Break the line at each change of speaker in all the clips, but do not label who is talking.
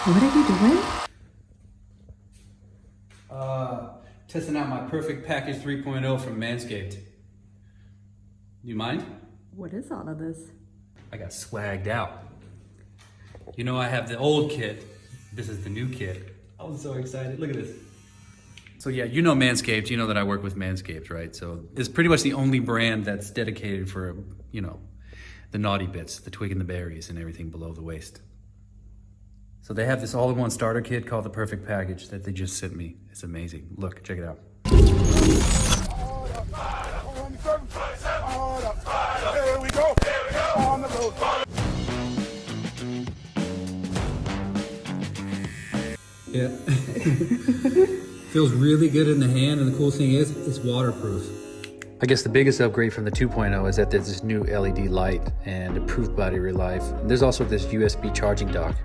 What are you doing?
Testing out my Perfect Package 3.0 from Manscaped. You mind?
What is all of this?
I got swagged out. You know, I have the old kit. This is the new kit. I was so excited. Look at this. So yeah, you know Manscaped. You know that I work with Manscaped, right? So it's pretty much the only brand that's dedicated for, you know, the naughty bits, the twig and the berries and everything below the waist. So they have this all-in-one starter kit called the Perfect Package that they just sent me. It's amazing. Look, check it out.
Here we go. On the road.
Yeah. Feels really good in the hand, and the cool thing is it's waterproof. I guess the biggest upgrade from the 2.0 is that there's this new LED light and improved battery life. And there's also this USB charging dock.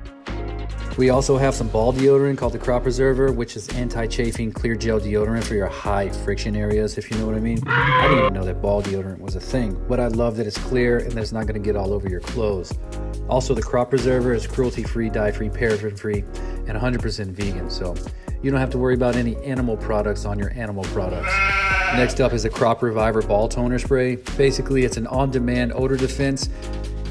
We also have some ball deodorant called the Crop Preserver, which is anti-chafing clear gel deodorant for your high friction areas, if you know what I mean. I didn't even know that ball deodorant was a thing, but I love that it's clear and that it's not going to get all over your clothes. Also, the Crop Preserver is cruelty-free, dye-free, paraben-free, and 100% vegan, so you don't have to worry about any animal products on your animal products. Next up is the Crop Reviver Ball Toner Spray. Basically, it's an on-demand odor defense.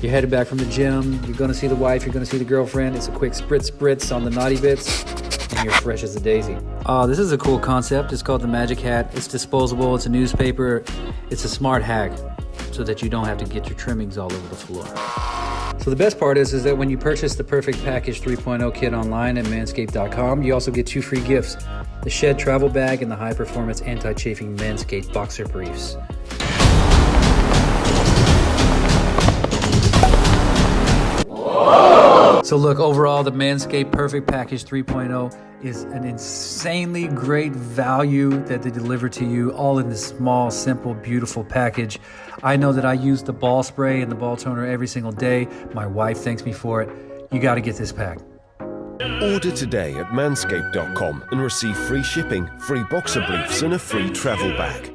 You're headed back from the gym, you're gonna see the wife, you're gonna see the girlfriend. It's a quick spritz on the naughty bits, and you're fresh as a daisy. This is a cool concept. It's called the Magic Hat. It's disposable, it's a newspaper. It's a smart hack so that you don't have to get your trimmings all over the floor. So the best part is that when you purchase the Perfect Package 3.0 kit online at manscaped.com, you also get 2 free gifts: the Shed Travel Bag and the High Performance Anti-Chafing Manscaped Boxer Briefs. So look, overall, the Manscaped Perfect Package 3.0 is an insanely great value that they deliver to you, all in this small, simple, beautiful package. I know that I use the ball spray and the ball toner every single day. My wife thanks me for it. You got to get this pack.
Order today at manscaped.com and receive free shipping, free boxer briefs and a free travel bag.